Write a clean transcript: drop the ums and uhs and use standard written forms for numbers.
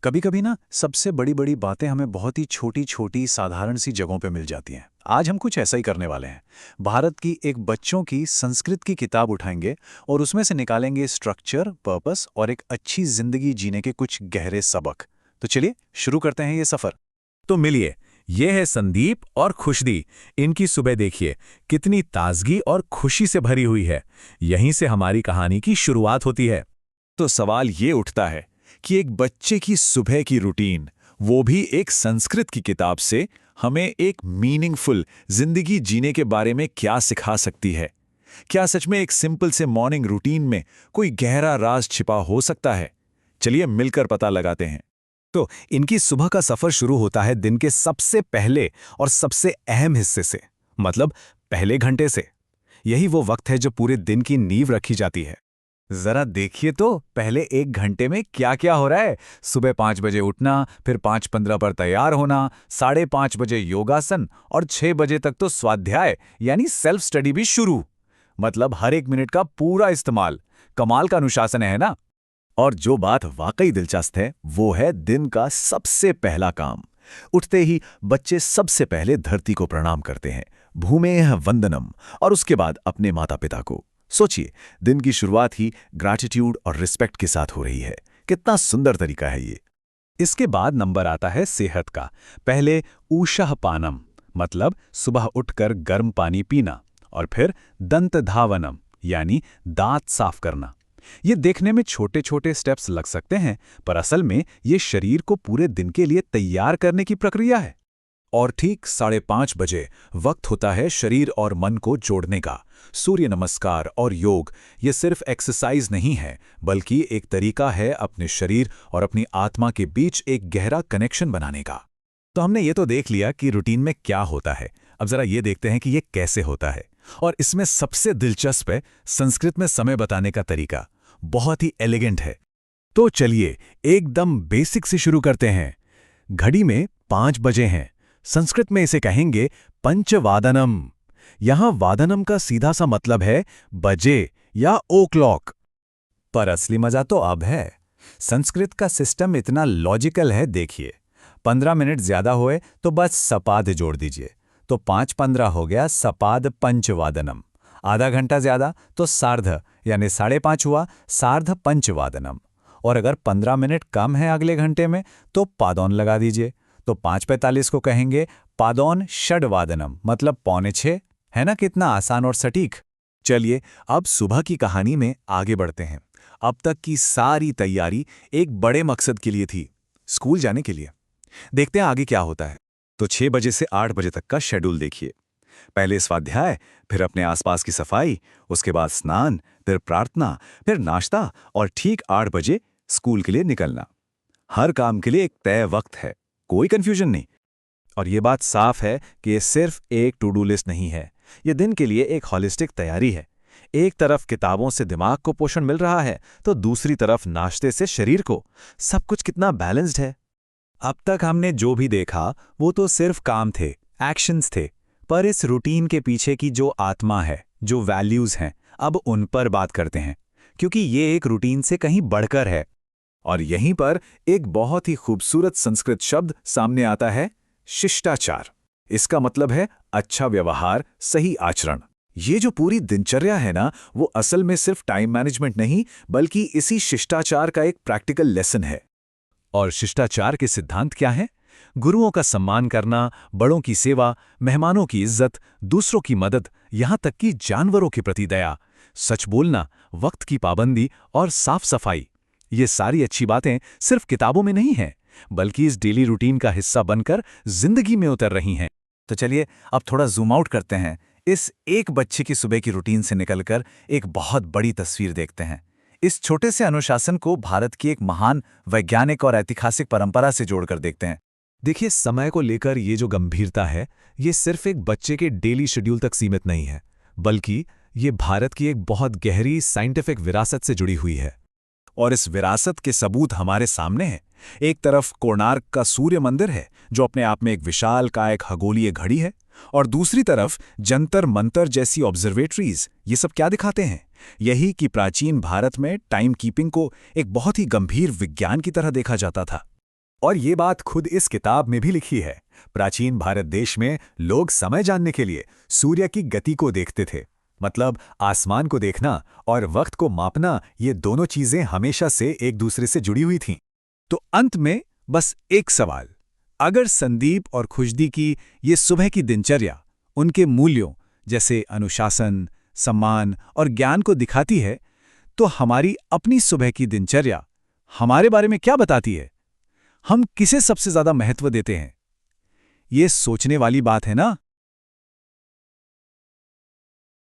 कभी कभी ना सबसे बड़ी बड़ी बातें हमें बहुत ही छोटी छोटी साधारण सी जगहों पे मिल जाती हैं। आज हम कुछ ऐसा ही करने वाले हैं। भारत की एक बच्चों की संस्कृत की किताब उठाएंगे और उसमें से निकालेंगे स्ट्रक्चर, पर्पस और एक अच्छी जिंदगी जीने के कुछ गहरे सबक। तो चलिए शुरू करते हैं ये सफर। तो मिलिए, ये है संदीप और खुशदी। इनकी सुबह देखिए, कितनी ताजगी और खुशी से भरी हुई है। यहीं से हमारी कहानी की शुरुआत होती है। तो सवाल ये उठता है कि एक बच्चे की सुबह की रूटीन, वो भी एक संस्कृत की किताब से, हमें एक मीनिंगफुल जिंदगी जीने के बारे में क्या सिखा सकती है। क्या सच में एक सिंपल से मॉर्निंग रूटीन में कोई गहरा राज छिपा हो सकता है? चलिए मिलकर पता लगाते हैं। तो इनकी सुबह का सफर शुरू होता है दिन के सबसे पहले और सबसे अहम हिस्से से, मतलब पहले घंटे से। यही वो वक्त है जो पूरे दिन की नींव रखी जाती है। जरा देखिए तो पहले एक घंटे में क्या क्या हो रहा है। सुबह 5 बजे उठना, फिर 5:15 पर तैयार होना, 5:30 बजे योगासन और 6 बजे तक तो स्वाध्याय यानी सेल्फ स्टडी भी शुरू। मतलब हर एक मिनट का पूरा इस्तेमाल। कमाल का अनुशासन है ना। और जो बात वाकई दिलचस्प है वो है दिन का सबसे पहला काम। उठते ही बच्चे सबसे पहले धरती को प्रणाम करते हैं, भूमेः वंदनम, और उसके बाद अपने माता पिता को। सोचिए, दिन की शुरुआत ही ग्रैटिट्यूड और रिस्पेक्ट के साथ हो रही है। कितना सुंदर तरीका है ये। इसके बाद नंबर आता है सेहत का। पहले ऊषः पानम, मतलब सुबह उठकर गर्म पानी पीना, और फिर दंत धावनम यानी दांत साफ करना। ये देखने में छोटे छोटे स्टेप्स लग सकते हैं, पर असल में ये शरीर को पूरे दिन के लिए तैयार करने की प्रक्रिया है। और ठीक 5:30 बजे वक्त होता है शरीर और मन को जोड़ने का। सूर्य नमस्कार और योग ये सिर्फ एक्सरसाइज नहीं है, बल्कि एक तरीका है अपने शरीर और अपनी आत्मा के बीच एक गहरा कनेक्शन बनाने का। तो हमने ये तो देख लिया कि रूटीन में क्या होता है। अब जरा ये देखते हैं कि ये कैसे होता है। और इसमें सबसे दिलचस्प है संस्कृत में समय बताने का तरीका। बहुत ही एलिगेंट है। तो चलिए एकदम बेसिक से शुरू करते हैं। घड़ी में 5 बजे हैं। संस्कृत में इसे कहेंगे पंचवादनम। यहां वादनम का सीधा सा मतलब है बजे या ओ क्लॉक। पर असली मजा तो अब है। संस्कृत का सिस्टम इतना लॉजिकल है, देखिए। 15 मिनट ज्यादा हुए तो बस सपाद जोड़ दीजिए, तो 5:15 हो गया सपाद पंचवादनम। आधा घंटा ज्यादा तो सार्ध यानी 5:30 हुआ सार्ध पंचवादनम। और अगर 15 मिनट कम है अगले घंटे में तो पादौन लगा दीजिए, तो 5:45 को कहेंगे पादौन षड्वादनम, मतलब 5:45। है ना कितना आसान और सटीक। चलिए अब सुबह की कहानी में आगे बढ़ते हैं। अब तक की सारी तैयारी एक बड़े मकसद के लिए थी, स्कूल जाने के लिए। देखते हैं आगे क्या होता है। तो 6 बजे से 8 बजे तक का शेड्यूल देखिए। पहले स्वाध्याय, फिर अपने आसपास की सफाई, उसके बाद स्नान, फिर प्रार्थना, फिर नाश्ता और ठीक 8 बजे स्कूल के लिए निकलना। हर काम के लिए एक तय वक्त है, कोई कंफ्यूजन नहीं। और ये बात साफ है कि ये सिर्फ एक टू डू लिस्ट नहीं है, ये दिन के लिए एक हॉलिस्टिक तैयारी है। एक तरफ किताबों से दिमाग को पोषण मिल रहा है, तो दूसरी तरफ नाश्ते से शरीर को। सब कुछ कितना बैलेंस्ड है। अब तक हमने जो भी देखा वो तो सिर्फ काम थे, एक्शंस थे। पर इस रूटीन के पीछे की जो आत्मा है, जो वैल्यूज हैं, अब उन पर बात करते हैं। क्योंकि ये एक रूटीन से कहीं बढ़कर है। और यहीं पर एक बहुत ही खूबसूरत संस्कृत शब्द सामने आता है, शिष्टाचार। इसका मतलब है अच्छा व्यवहार, सही आचरण। ये जो पूरी दिनचर्या है ना, वो असल में सिर्फ टाइम मैनेजमेंट नहीं, बल्कि इसी शिष्टाचार का एक प्रैक्टिकल लेसन है। और शिष्टाचार के सिद्धांत क्या हैं? गुरुओं का सम्मान करना, बड़ों की सेवा, मेहमानों की इज्जत, दूसरों की मदद, यहां तक कि जानवरों के प्रति दया, सच बोलना, वक्त की पाबंदी और साफ सफाई। ये सारी अच्छी बातें सिर्फ किताबों में नहीं हैं, बल्कि इस डेली रूटीन का हिस्सा बनकर जिंदगी में उतर रही हैं। तो चलिए अब थोड़ा जूम आउट करते हैं। इस एक बच्चे की सुबह की रूटीन से निकलकर एक बहुत बड़ी तस्वीर देखते हैं। इस छोटे से अनुशासन को भारत की एक महान वैज्ञानिक और ऐतिहासिक परंपरा से जोड़कर देखते हैं। देखिए, समय को लेकर ये जो गंभीरता है, ये सिर्फ एक बच्चे के डेली शेड्यूल तक सीमित नहीं है, बल्कि ये भारत की एक बहुत गहरी साइंटिफिक विरासत से जुड़ी हुई है। और इस विरासत के सबूत हमारे सामने हैं। एक तरफ कोणार्क का सूर्य मंदिर है, जो अपने आप में एक विशाल कायक खगोलीय घड़ी है, और दूसरी तरफ जंतर मंतर जैसी ऑब्जर्वेटरीज। ये सब क्या दिखाते हैं? यही कि प्राचीन भारत में टाइम कीपिंग को एक बहुत ही गंभीर विज्ञान की तरह देखा जाता था। और ये बात खुद इस किताब में भी लिखी है। प्राचीन भारत देश में लोग समय जानने के लिए सूर्य की गति को देखते थे। मतलब आसमान को देखना और वक्त को मापना, ये दोनों चीजें हमेशा से एक दूसरे से जुड़ी हुई थीं। तो अंत में बस एक सवाल, अगर संदीप और खुशदी की ये सुबह की दिनचर्या उनके मूल्यों जैसे अनुशासन, सम्मान और ज्ञान को दिखाती है, तो हमारी अपनी सुबह की दिनचर्या हमारे बारे में क्या बताती है? हम किसे सबसे ज्यादा महत्व देते हैं? ये सोचने वाली बात है ना।